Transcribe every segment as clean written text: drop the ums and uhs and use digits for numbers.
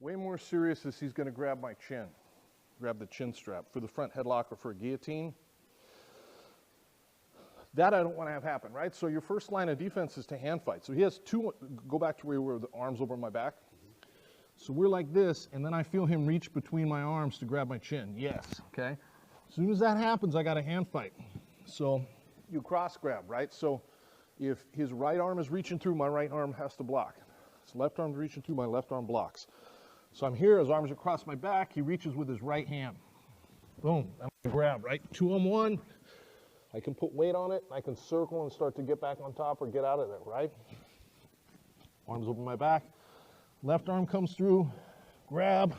Way more serious is he's going to grab my chin, grab the chin strap for the front headlock or for a guillotine. That I don't want to have happen, right? So your first line of defense is to hand fight. So he has two, go back to where we were, the arms over my back. So we're like this, and then I feel him reach between my arms to grab my chin. Yes, okay? As soon as that happens, I got a hand fight. So you cross grab, right? So if his right arm is reaching through, my right arm has to block. His left arm's reaching through, my left arm blocks. So I'm here, his arms are across my back, he reaches with his right hand. Boom, I'm gonna grab, right? 2-on-1. I can put weight on it, I can circle and start to get back on top or get out of there, right? Arms over my back. Left arm comes through, grab,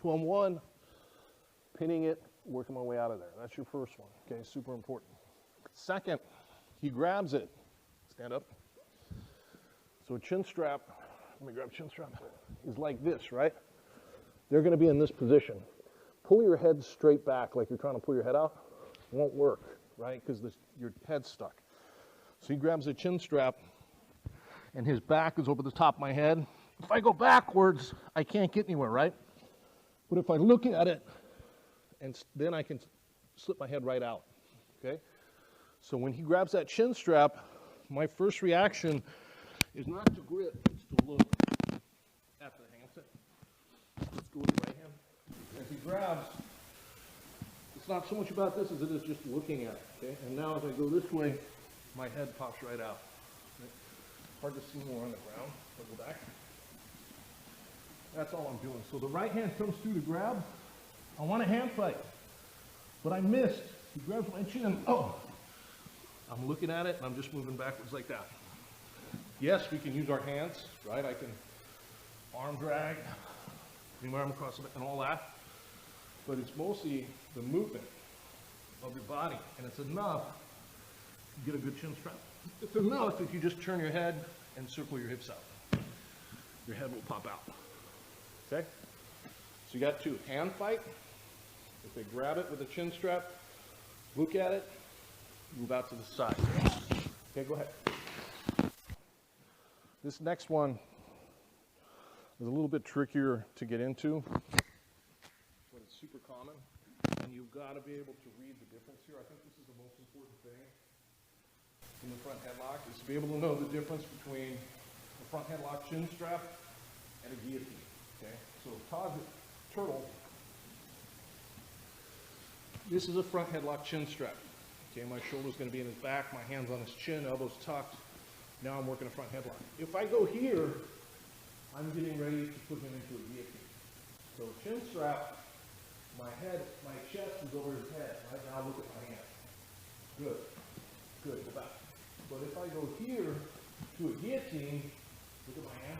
2-on-1, pinning it, working my way out of there. That's your first one, okay, super important. Second, he grabs it, stand up. So a chin strap, let me grab a chin strap, is like this, right? They're gonna be in this position. Pull your head straight back like you're trying to pull your head out, won't work, right? Because your head's stuck. So he grabs the chin strap and his back is over the top of my head. If I go backwards, I can't get anywhere, right? But if I look at it, and then I can slip my head right out, okay? So when he grabs that chin strap, my first reaction is not to grip, it's to look at the handset. Let's go with the right hand. As he grabs, it's not so much about this as it is just looking at it, okay? And now as I go this way, my head pops right out. Okay? Hard to see more on the ground. I'll go back. That's all I'm doing. So the right hand comes through to grab. I want a hand fight, but I missed. He grabs my chin. Oh! I'm looking at it and I'm just moving backwards like that. Yes, we can use our hands, right? I can arm drag, bring my arm across the back and all that. But it's mostly the movement of your body, and it's enough to get a good chin strap. It's enough if you just turn your head and circle your hips out. Your head will pop out. Okay? So you got two. Hand fight. If they grab it with a chin strap, look at it, move out to the side. Okay, go ahead. This next one is a little bit trickier to get into. Super common, and you've got to be able to read the difference here. I think this is the most important thing in the front headlock, is to be able to know the difference between the front headlock chin strap and a guillotine. Okay, so target turtle. This is a front headlock chin strap. Okay, my shoulder's going to be in his back, my hands on his chin, elbows tucked. Now I'm working a front headlock. If I go here, I'm getting ready to put him into a guillotine. So chin strap. My head, my chest is over his head. Right now, look at my hand. Good. Good. Go back. But if I go here to a guillotine, look at my hand.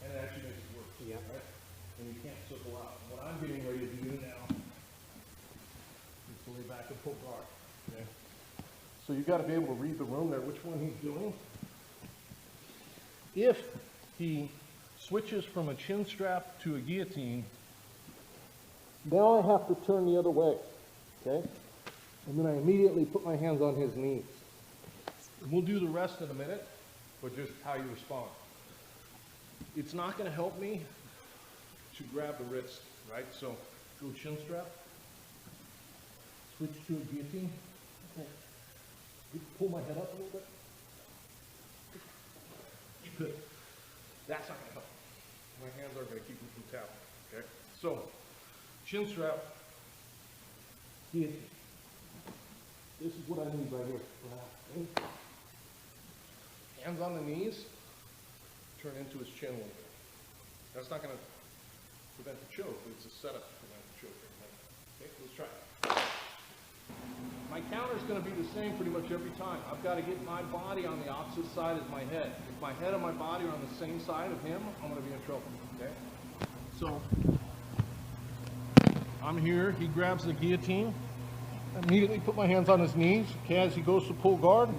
And it actually makes it worse. Yeah. Right? And you can't circle out. What I'm getting ready to do now is to lay back and pull guard. Okay. So you've got to be able to read the room there, which one he's doing. If he switches from a chin strap to a guillotine, now I have to turn the other way, okay? And then I immediately put my hands on his knees. And we'll do the rest in a minute, but just how you respond. It's not going to help me to grab the wrist, right? So go chin strap, switch to a guillotine. Okay. Pull my head up a little bit. Good. That's not going to help. My hands are going to keep me from tapping, okay? So chin strap, guillotine. This is what I need right here. Hands on the knees, turn into his chin a little bit. That's not going to prevent the choke, but it's a setup to prevent the choke. Okay, let's try it. My counter is going to be the same pretty much every time. I've got to get my body on the opposite side as my head. If my head and my body are on the same side of him, I'm going to be in trouble. Okay? So I'm here, he grabs the guillotine, I immediately put my hands on his knees, okay, as he goes to pull guard,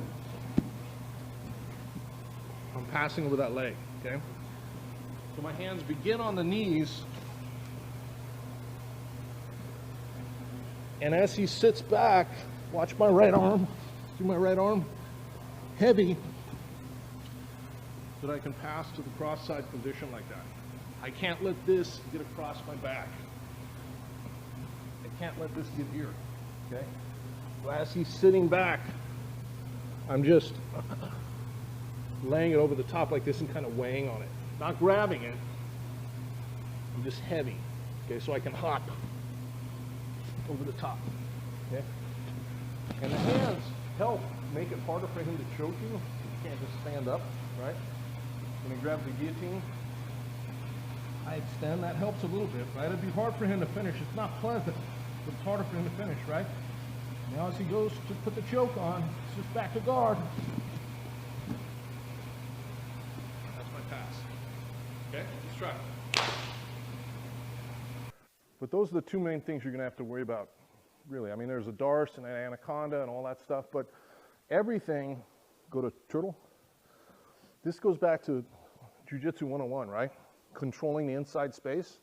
I'm passing over that leg, okay? So my hands begin on the knees, and as he sits back, watch my right arm, see my right arm, heavy, so that I can pass to the cross-side position like that. I can't let this get across my back. I can't let this get here, okay? So as he's sitting back, I'm just laying it over the top like this and kind of weighing on it. Not grabbing it, I'm just heavy, okay? So I can hop over the top, okay? And the hands help make it harder for him to choke you. You can't just stand up, right? When he grabs the guillotine, I extend, that helps a little bit, right? It'd be hard for him to finish. It's not pleasant, but it's harder for him to finish, right? Now as he goes to put the choke on, it's just back to guard. That's my pass. Okay, let's try it. But those are the two main things you're gonna have to worry about, really. I mean, there's a darce and an anaconda and all that stuff, but everything, go to turtle. This goes back to Jiu-Jitsu 101, right? Controlling the inside space.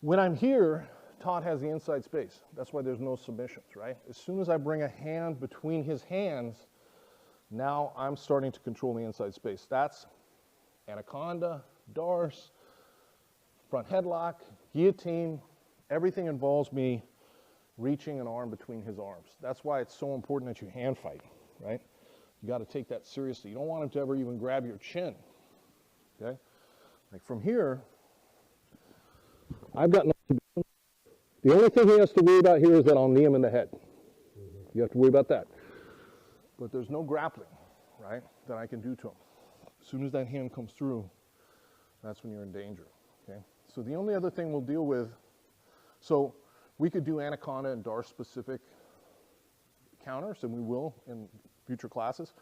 When I'm here, Todd has the inside space. That's why there's no submissions, right? As soon as I bring a hand between his hands, now I'm starting to control the inside space. That's anaconda, darce, front headlock, guillotine. Everything involves me reaching an arm between his arms. That's why it's so important that you hand fight, right? You got to take that seriously. You don't want him to ever even grab your chin, okay? Like from here, I've got nothing to do. The only thing he has to worry about here is that I'll knee him in the head. You have to worry about that. But there's no grappling, right, that I can do to him. As soon as that hand comes through, that's when you're in danger, okay? So the only other thing we'll deal with, so we could do anaconda and darce specific counters, and we will in future classes,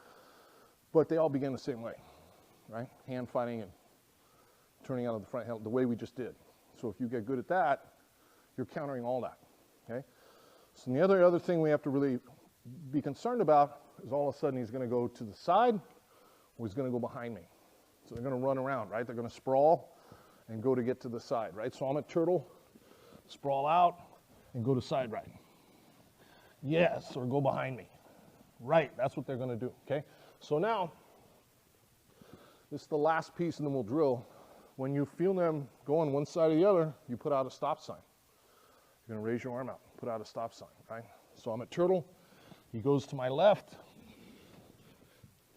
but they all begin the same way, right? Hand fighting and turning out of the front hand, the way we just did. So if you get good at that, you're countering all that, okay? So the other thing we have to really be concerned about is all of a sudden he's gonna go to the side or he's gonna go behind me. So they're gonna run around, right? They're gonna sprawl and go to get to the side, right? So I'm at turtle, sprawl out and go to side right. Yes, or go behind me. Right, that's what they're gonna do, okay? So now, this is the last piece and then we'll drill. When you feel them go on one side or the other, you put out a stop sign. You're gonna raise your arm out, put out a stop sign, right? So I'm at turtle, he goes to my left,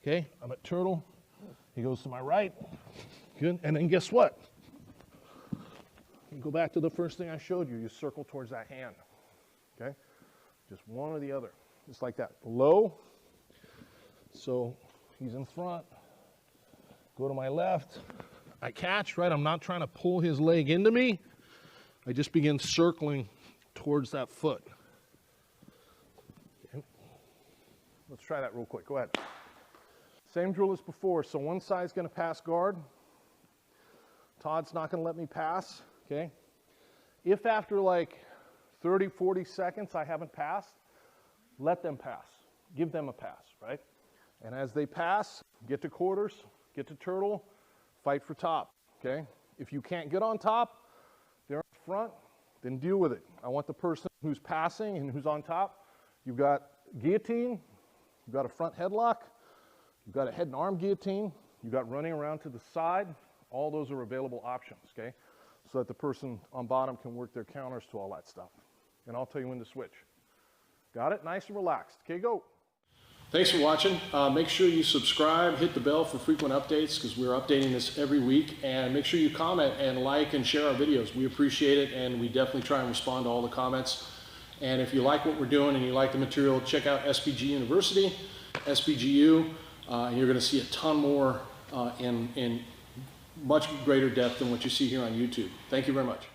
okay? I'm at turtle, he goes to my right, good, and then guess what? You go back to the first thing I showed you, you circle towards that hand, okay? Just one or the other, just like that. Low, so he's in front, go to my left, I catch, right? I'm not trying to pull his leg into me. I just begin circling towards that foot. Okay. Let's try that real quick. Go ahead. Same drill as before. So one side's going to pass guard. Todd's not going to let me pass. Okay. If after like 30, 40 seconds I haven't passed, let them pass. Give them a pass, right? And as they pass, get to quarters, get to turtle, fight for top, okay? If you can't get on top, they're in front, then deal with it. I want the person who's passing and who's on top. You've got guillotine, you've got a front headlock, you've got a head and arm guillotine, you've got running around to the side. All those are available options, okay? So that the person on bottom can work their counters to all that stuff. And I'll tell you when to switch. Got it? Nice and relaxed. Okay, go. Thanks for watching. Make sure you subscribe, hit the bell for frequent updates because we're updating this every week, and make sure you comment and like and share our videos. We appreciate it, and we definitely try and respond to all the comments. And if you like what we're doing and you like the material, check out SBG University, SBGU, and you're going to see a ton more in much greater depth than what you see here on YouTube. Thank you very much.